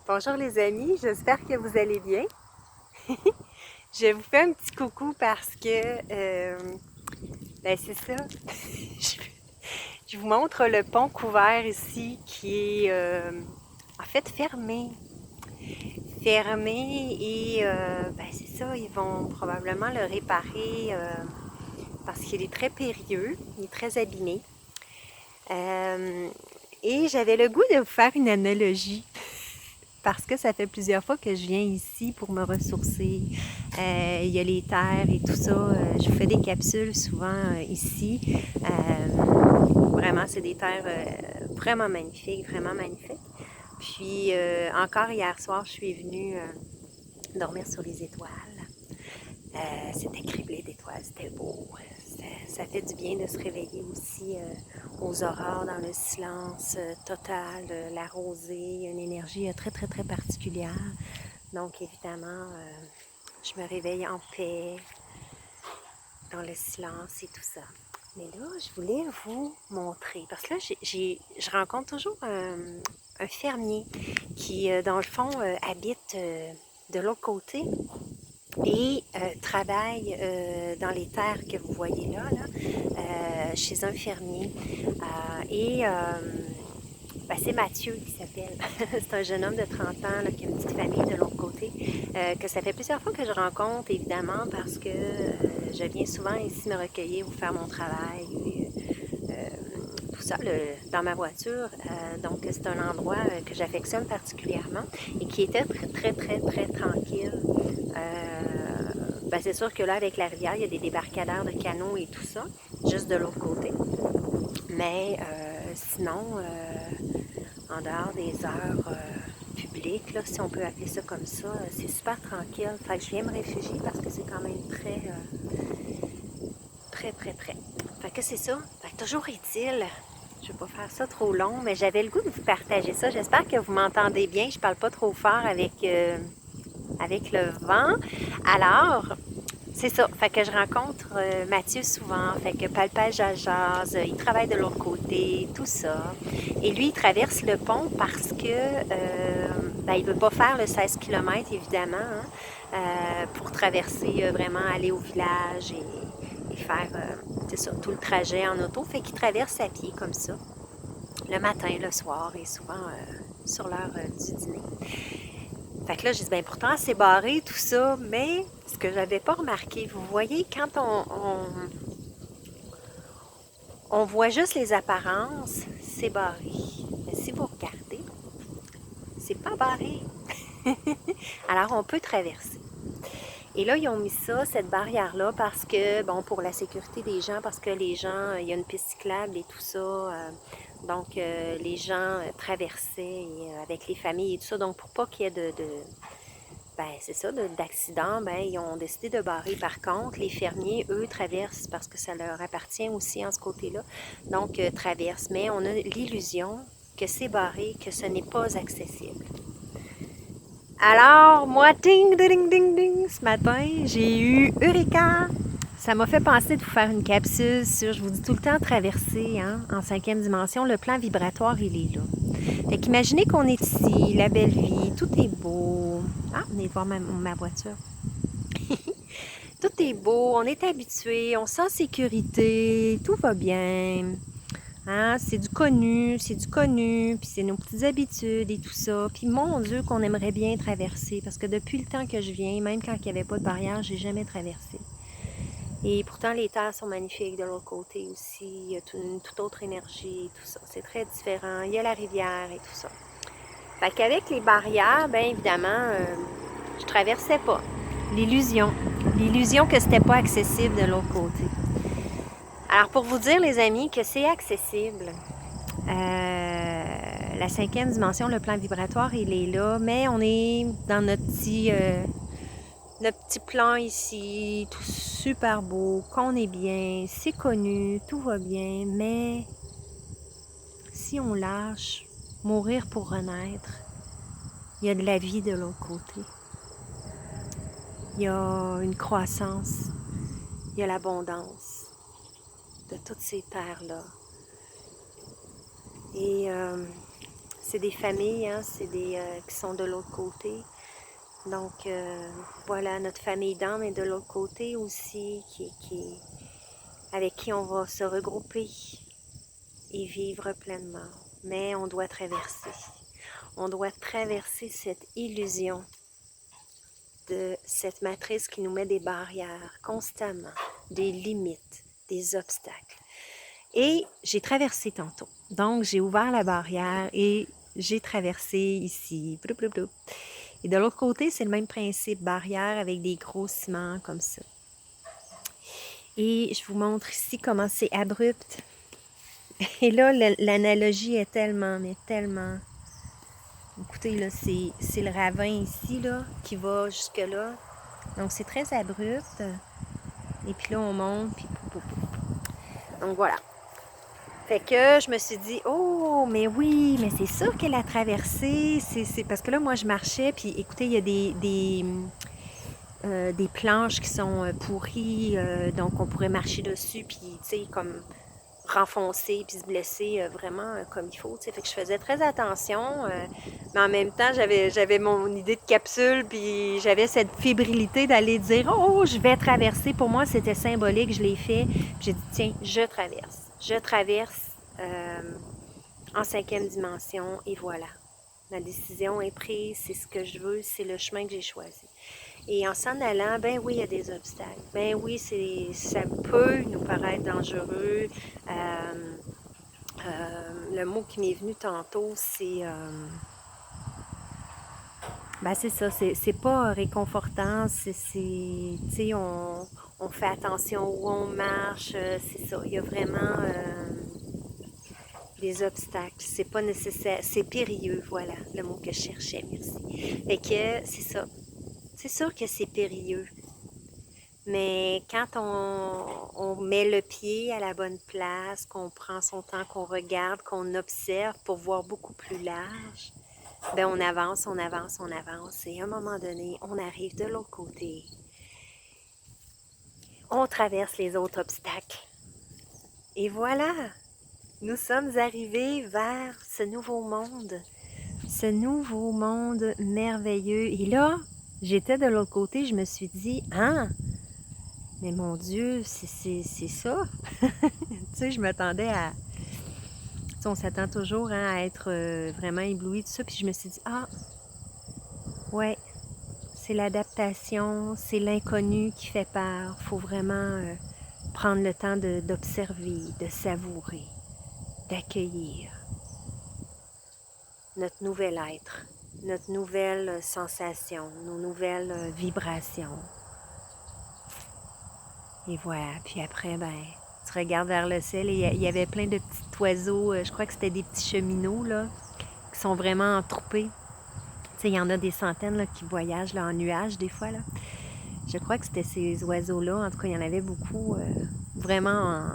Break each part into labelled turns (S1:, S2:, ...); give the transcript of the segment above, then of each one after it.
S1: Bonjour les amis, j'espère que vous allez bien. Je vous fais un petit coucou parce que, c'est ça, je, je vous montre le pont couvert ici qui est en fait fermé. Fermé et c'est ça, ils vont probablement le réparer parce qu'il est très périlleux, il est très abîmé. Euh, et j'avais le goût de vous faire une analogie. Parce que ça fait plusieurs fois que je viens ici pour me ressourcer. Il y a les terres et tout ça. Je fais des capsules souvent ici. Vraiment, c'est des terres vraiment magnifiques, vraiment magnifiques. Puis encore hier soir, je suis venue dormir sur les étoiles. C'était criblé d'étoiles, c'était beau. Ça fait du bien de se réveiller aussi aux aurores, dans le silence total, la rosée, une énergie très, très, très particulière. Donc, évidemment, je me réveille en paix, dans le silence et tout ça. Mais là, je voulais vous montrer, parce que là, je rencontre toujours un fermier qui, dans le fond, habite de l'autre côté et travaille dans les terres que vous voyez là, chez un fermier. C'est Mathieu qui s'appelle. C'est un jeune homme de 30 ans là, qui a une petite famille de l'autre côté, que ça fait plusieurs fois que je rencontre, évidemment, parce que je viens souvent ici me recueillir ou faire mon travail. Tout ça dans ma voiture. Donc, c'est un endroit que j'affectionne particulièrement et qui était très, très, très, très tranquille. C'est sûr que là, avec la rivière, il y a des débarcadères de canots et tout ça, juste de l'autre côté. Mais sinon, en dehors des heures publiques, là, si on peut appeler ça comme ça, c'est super tranquille. Fait que je viens me réfugier parce que c'est quand même très, très, très près. Fait que c'est ça. Fait que toujours est-il, je ne vais pas faire ça trop long, mais j'avais le goût de vous partager ça. J'espère que vous m'entendez bien. Je parle pas trop fort avec le vent. Alors, c'est ça. Fait que je rencontre Mathieu souvent. Fait que palpage à jase, il travaille de l'autre côté, tout ça. Et lui, il traverse le pont parce que il veut pas faire le 16 km, évidemment, pour traverser vraiment, aller au village et faire, c'est ça, tout le trajet en auto. Fait qu'il traverse à pied comme ça, le matin, le soir et souvent sur l'heure du dîner. Fait que là, j'ai dit, pourtant, c'est barré, tout ça, mais ce que j'avais pas remarqué, vous voyez, quand on voit juste les apparences, c'est barré. Mais si vous regardez, c'est pas barré. Alors, on peut traverser. Et là, ils ont mis ça, cette barrière-là, parce que, pour la sécurité des gens, parce que les gens, il y a une piste cyclable et tout ça. Donc, les gens traversaient avec les familles et tout ça. Donc, pour pas qu'il y ait c'est ça, d'accident, ils ont décidé de barrer. Par contre, les fermiers, eux, traversent parce que ça leur appartient aussi en ce côté-là. Donc, traversent. Mais on a l'illusion que c'est barré, que ce n'est pas accessible. Alors, moi, ding, ding, ding, ding, ce matin, j'ai eu Eureka! Ça m'a fait penser de vous faire une capsule sur, je vous dis tout le temps, traverser, en 5e dimension. Le plan vibratoire, il est là. Fait qu'imaginez qu'on est ici, la belle vie, tout est beau. Ah, venez voir ma voiture. Tout est beau, on est habitué, on sent en sécurité, tout va bien. Hein? C'est du connu, puis c'est nos petites habitudes et tout ça. Puis mon Dieu, qu'on aimerait bien traverser, parce que depuis le temps que je viens, même quand il n'y avait pas de barrière, j'ai jamais traversé. Et pourtant, les terres sont magnifiques de l'autre côté aussi. Il y a une toute autre énergie, tout ça. C'est très différent. Il y a la rivière et tout ça. Fait qu'avec les barrières, bien évidemment, je traversais pas. L'illusion. L'illusion que c'était pas accessible de l'autre côté. Alors, pour vous dire, les amis, que c'est accessible, la 5e dimension, le plan vibratoire, il est là, mais on est dans notre petit plan ici, tout super beau, qu'on est bien, c'est connu, tout va bien, mais si on lâche, mourir pour renaître, il y a de la vie de l'autre côté. Il y a une croissance, il y a l'abondance de toutes ces terres-là. Et c'est des familles, hein, c'est des qui sont de l'autre côté. Donc, voilà, notre famille d'âme est de l'autre côté aussi, avec qui on va se regrouper et vivre pleinement. Mais on doit traverser. On doit traverser cette illusion de cette matrice qui nous met des barrières constamment, des limites, des obstacles. Et j'ai traversé tantôt. Donc, j'ai ouvert la barrière et j'ai traversé ici. Bloup, bloup, bloup. Et de l'autre côté, c'est le même principe, barrière avec des gros ciments comme ça. Et je vous montre ici comment c'est abrupt. Et là, l'analogie est tellement, mais tellement... Écoutez, là, c'est le ravin ici, là, qui va jusque-là. Donc, c'est très abrupt. Et puis là, on monte, puis... Donc, voilà. Fait que je me suis dit, oh, mais oui, mais c'est sûr qu'elle a traversé. C'est parce que là, moi, je marchais, puis écoutez, il y a des planches qui sont pourries, donc on pourrait marcher dessus, puis, tu sais, comme renfoncer, puis se blesser vraiment comme il faut, tu sais. Fait que je faisais très attention, mais en même temps, j'avais mon idée de capsule, puis j'avais cette fébrilité d'aller dire, oh, je vais traverser. Pour moi, c'était symbolique, je l'ai fait. Puis j'ai dit, tiens, je traverse. Je traverse en 5e dimension, et voilà. Ma décision est prise, c'est ce que je veux, c'est le chemin que j'ai choisi. Et en s'en allant, ben oui, il y a des obstacles. Ben oui, ça peut nous paraître dangereux. Le mot qui m'est venu tantôt, c'est ça, c'est pas réconfortant, tu sais, on fait attention où on marche, c'est ça. Il y a vraiment des obstacles. C'est pas nécessaire, c'est périlleux, voilà, le mot que je cherchais, merci. Fait que c'est ça. C'est sûr que c'est périlleux. Mais quand on met le pied à la bonne place, qu'on prend son temps, qu'on regarde, qu'on observe pour voir beaucoup plus large, ben on avance, on avance, on avance. Et à un moment donné, on arrive de l'autre côté. On traverse les autres obstacles. Et voilà, nous sommes arrivés vers ce nouveau monde merveilleux. Et là, j'étais de l'autre côté, je me suis dit, ah, mais mon Dieu, c'est ça. Tu sais, je m'attendais à... Tu sais, on s'attend toujours hein, à être vraiment ébloui de ça. Puis je me suis dit, ah, ouais, c'est l'adaptation, c'est l'inconnu qui fait peur. Il faut vraiment prendre le temps d'observer, de savourer, d'accueillir notre nouvel être, notre nouvelle sensation, nos nouvelles vibrations. Et voilà, puis après, ben, tu regardes vers le ciel et il y avait plein de petits oiseaux, je crois que c'était des petits cheminots, là, qui sont vraiment entroupés. Tu sais, il y en a des centaines là, qui voyagent là, en nuages des fois, là. Je crois que c'était ces oiseaux-là, en tout cas, il y en avait beaucoup, vraiment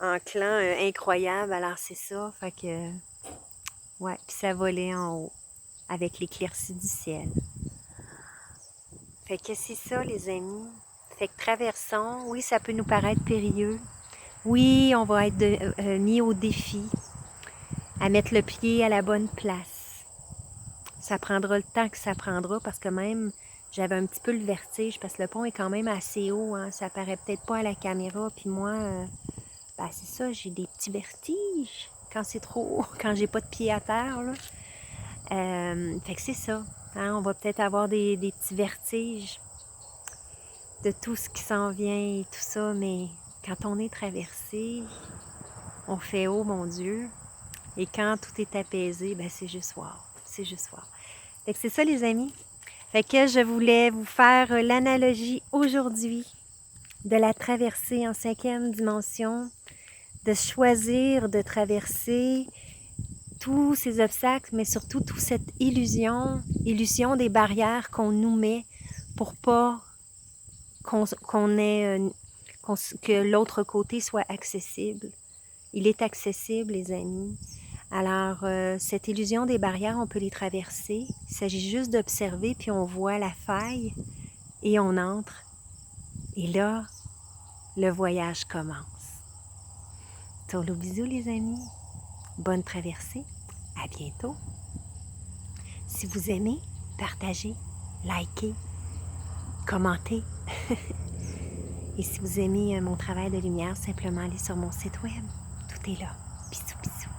S1: en clan incroyable, alors c'est ça, fait que, ouais, puis ça volait en haut, avec l'éclaircie du ciel. Fait que c'est ça, les amis. Fait que traversons, oui, ça peut nous paraître périlleux. Oui, on va être mis au défi, à mettre le pied à la bonne place. Ça prendra le temps que ça prendra parce que même, j'avais un petit peu le vertige parce que le pont est quand même assez haut, hein, ça paraît peut-être pas à la caméra. Puis moi, c'est ça, j'ai des petits vertiges quand c'est trop haut, quand j'ai pas de pied à terre, là. Fait que c'est ça, hein, on va peut-être avoir des petits vertiges de tout ce qui s'en vient et tout ça, mais quand on est traversé, on fait « Oh mon Dieu ». Et quand tout est apaisé, ben c'est juste wow. C'est juste wow. Fait que c'est ça les amis. Fait que je voulais vous faire l'analogie aujourd'hui de la traversée en 5e dimension, de choisir de traverser tous ces obstacles, mais surtout toute cette illusion des barrières qu'on nous met pour pas que l'autre côté soit accessible. Il est accessible, les amis. Alors, cette illusion des barrières, on peut les traverser. Il s'agit juste d'observer, puis on voit la faille et on entre. Et là, le voyage commence. Tolo bisous, les amis. Bonne traversée. À bientôt. Si vous aimez, partagez, likez, commentez. Et si vous aimez mon travail de lumière, simplement allez sur mon site web. Tout est là. Bisous, bisous.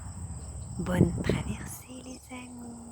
S1: Bonne traversée, les amis.